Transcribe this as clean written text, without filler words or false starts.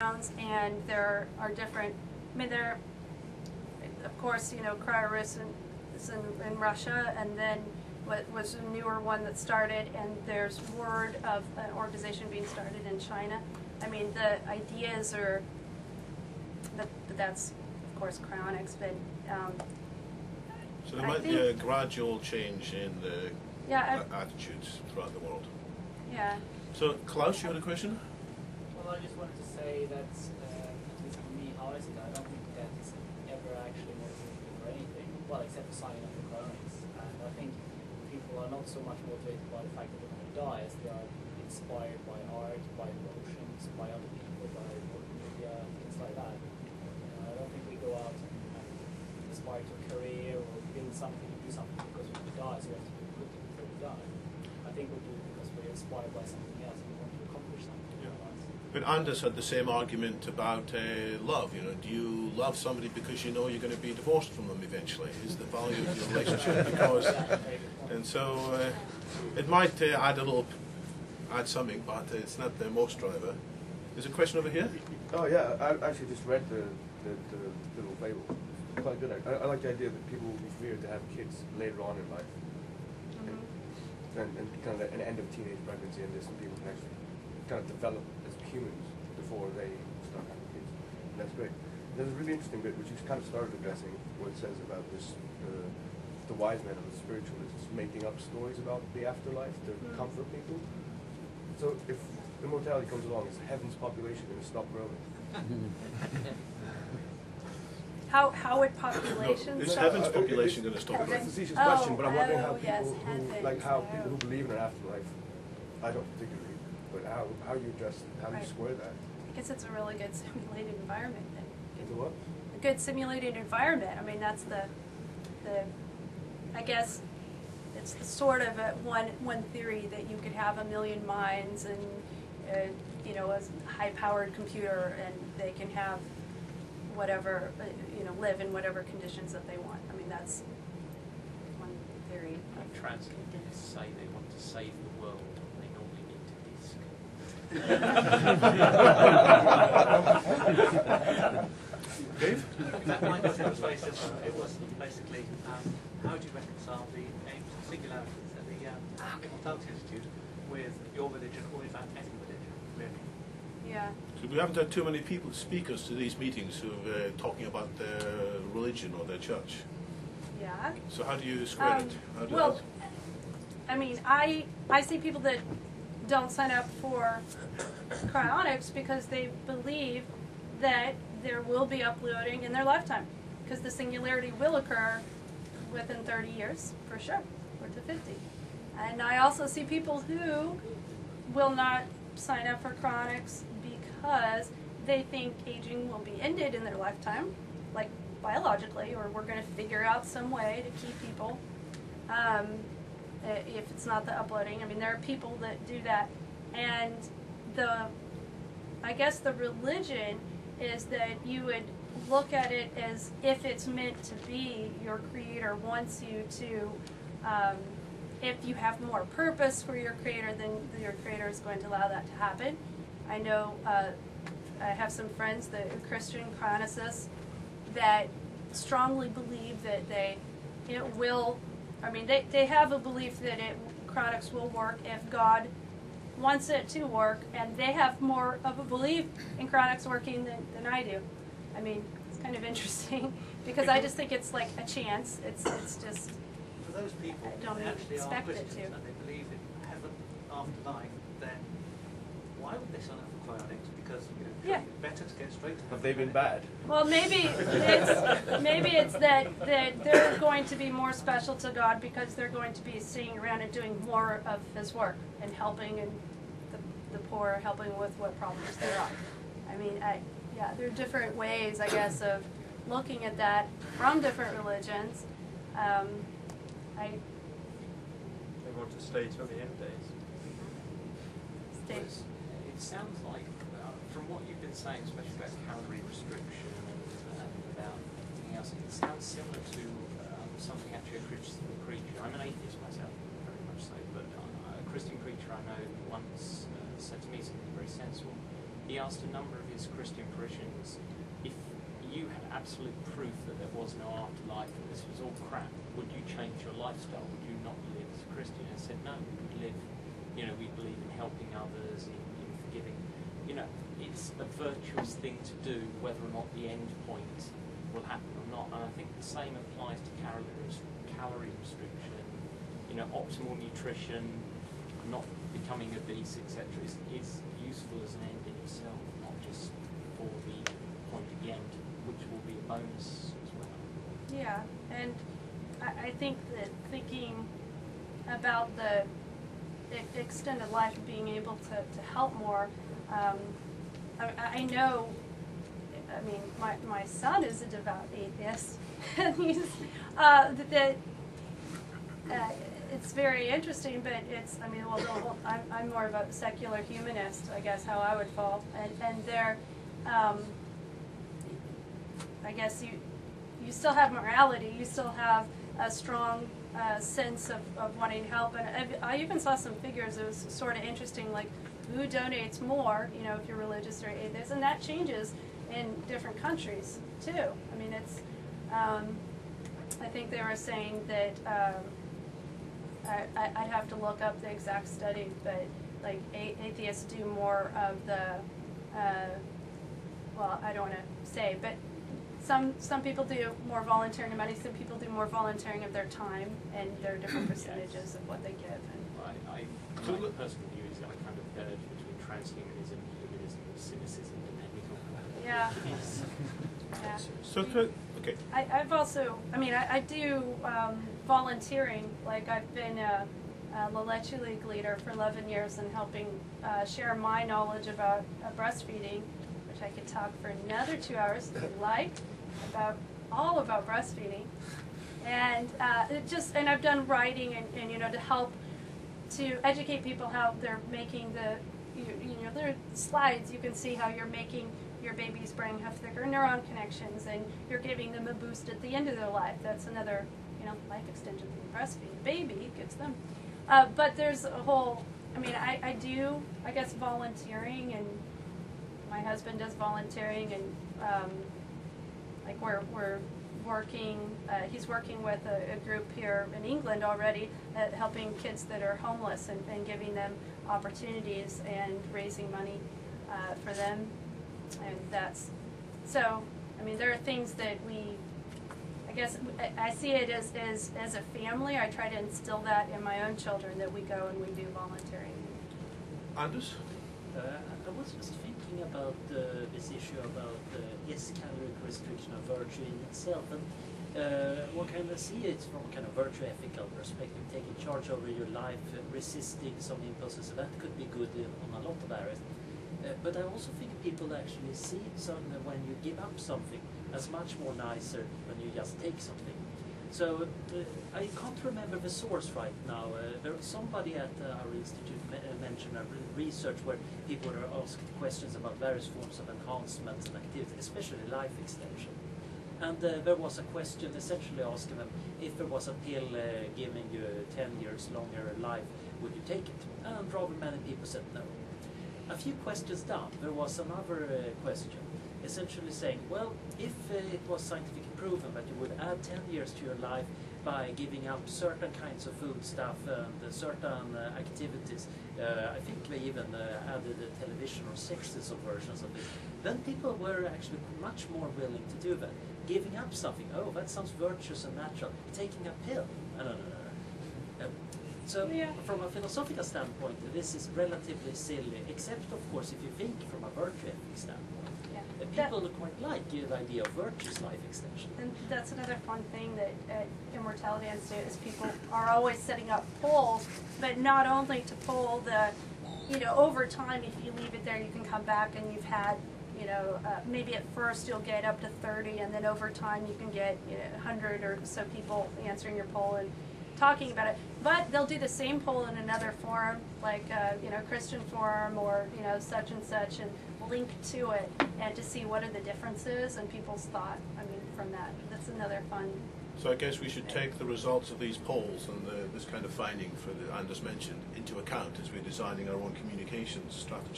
and there are different, I mean, there, of course, you know, Cryonics is in Russia, and then what was a newer one that started, and there's word of an organization being started in China. I mean, the ideas are, but that's, of course, Cryonics, but so there might be a gradual change in the attitudes throughout the world. Yeah. So, Klaus, you had a question? Well, I just wanted to say that, at least for me, how is it? I don't think that is ever actually motivated for anything, well, except for signing up for Cryonics. And I think people are not so much motivated by the fact that they're going to die as they are inspired by art, by emotions, by other people, by media, things like that. I don't think we go out and aspire to a career or build something, do something because we die, so we have to be put it before we die. I think we do it because we're inspired by something else and we want to accomplish something. Yeah. But Anders had the same argument about love. You know, do you love somebody because you know you're going to be divorced from them eventually? Is the value of your relationship because? And so it might add something, but it's not the most driver. There's a question over here. Oh yeah, I actually just read the little fable. It's quite good. I like the idea that people will be feared to have kids later on in life, and kind of an end of teenage pregnancy, and some people can actually kind of develop as humans before they start having kids. And that's great. There's a really interesting bit which you kind of started addressing, where it says about this the wise men and the spiritualists making up stories about the afterlife to comfort people. So if immortality comes along, is heaven's population going to stop growing? How would populations? Is heaven's population going to stop growing? It's a facetious question, but I'm wondering how yes, people who believe in an afterlife, I don't particularly, but how you address, how you square that? I guess it's a really good simulated environment. It's a what? A good simulated environment. I mean, that's the I guess it's sort of one theory that you could have a million minds and you know, a high-powered computer, and they can have whatever, you know, live in whatever conditions that they want. I mean, that's one theory. Transhumanists say they want to save the world, and they normally need to disk. Dave? That my question was very simple. It was basically, how do you reconcile the aims of singularities at the Immortality Institute with your religion, or in fact any religion, really? Yeah. So we haven't had too many speakers to these meetings who are talking about their religion or their church. Yeah. So how do you square it? Well, I mean, I see people that don't sign up for Cryonics because they believe that there will be uploading in their lifetime, because the singularity will occur within 30 years, for sure, or to 50. And I also see people who will not sign up for Cryonics because they think aging will be ended in their lifetime, like biologically, or we're going to figure out some way to keep people, if it's not the uploading. I mean, there are people that do that, and I guess the religion is that you would look at it as if it's meant to be. Your creator wants you to, if you have more purpose for your creator, then your creator is going to allow that to happen. I know I have some friends that are Christian chronicists that strongly believe that it will, I mean, they have a belief that Cryonics will work if God wants it to work, and they have more of a belief in Cryonics working than I do. I mean, it's kind of interesting because I just think it's like a chance. It's just, for those people I don't who actually expect are it Christians to. and they believe in heaven after life, then why would they sign up for Cryonics? Because it's better to get straight to heaven. Have they been bad? Well, maybe it's that they're going to be more special to God because they're going to be sitting around and doing more of His work and helping and the poor, helping with what problems there are. I mean, there are different ways, I guess, of looking at that from different religions. They want to stay till the end days. It sounds like, from what you've been saying, especially about calorie restriction and about anything else, it sounds similar to something actually a Christian preacher. I'm an atheist myself, very much so, but a Christian preacher I know once said to me something very sensible. he asked a number of his Christian parishioners, if you had absolute proof that there was no afterlife and this was all crap, would you change your lifestyle? Would you not live as a Christian? And I said, no, we would live, we believe in helping others, in forgiving. It's a virtuous thing to do, whether or not the end point will happen or not. And I think the same applies to calorie restriction, optimal nutrition, not becoming obese, etc. is useful as an end in itself, not just for the point at the end, which will be a bonus as well. Yeah, and I think that thinking about the extended life and being able to help more, I know, my son is a devout atheist, and he's, it's very interesting, but I'm more of a secular humanist, I guess, how I would fall, and there, I guess you still have morality, you still have a strong sense of wanting to help, and I even saw some figures. It was sort of interesting, like who donates more, if you're religious or atheist, and that changes in different countries too. It's, I think they were saying that, I'd have to look up the exact study, but like atheists do more of the, well, I don't want to say, but some people do more volunteering of money, some people do more volunteering of their time, and there are different percentages of what they give. My personal view is I kind of merge between transhumanism, humanism, and cynicism, depending on yeah. Yeah. So, okay. I've also, I do volunteering. Like I've been a Leleche League leader for 11 years and helping share my knowledge about breastfeeding, which I could talk for another 2 hours if you'd like, all about breastfeeding. And and I've done writing and to help to educate people how they're making there are slides. You can see how you're making your baby's brain have thicker neuron connections, and you're giving them a boost at the end of their life. That's another, life extension from breastfeeding. Baby gets them. But there's a whole, I do, I guess, volunteering, and my husband does volunteering, and like we're working, he's working with a group here in England already at helping kids that are homeless and giving them opportunities and raising money for them. And that's, so, there are things that I guess, I see it as a family. I try to instill that in my own children, that we go and we do volunteering. Anders? I was just thinking about this issue about is calorie restriction a virtue in itself, and one kind of see it from a kind of virtue ethical perspective, taking charge over your life, resisting some impulses. So that could be good on a lot of areas. But I also think people actually see something when you give up something as much more nicer when you just take something. So I can't remember the source right now. There was somebody at our institute mentioned a research where people are asked questions about various forms of enhancements and activities, especially life extension. And there was a question essentially asking them, if there was a pill giving you 10 years longer life, would you take it? And rather many people said no. A few questions down, there was another question, essentially saying, well, if it was scientifically proven that you would add 10 years to your life by giving up certain kinds of food stuff and certain activities, I think they even added television or sexes of versions of it, then people were actually much more willing to do that. Giving up something, oh, that sounds virtuous and natural. Taking a pill, no. So, yeah. From a philosophical standpoint, this is relatively silly, except, of course, if you think from a virtue ethic standpoint. Yeah. People quite like the idea of virtuous life extension. And that's another fun thing that at Immortality Institute is people are always setting up polls, but not only to poll the, over time, if you leave it there, you can come back and you've had, maybe at first you'll get up to 30, and then over time you can get 100 or so people answering your poll and talking about it. But they'll do the same poll in another forum, like Christian forum or such and such, and link to it and to see what are the differences and people's thought. From that, that's another fun. So I guess we should take the results of these polls and this kind of finding that Anders mentioned into account as we're designing our own communications strategy.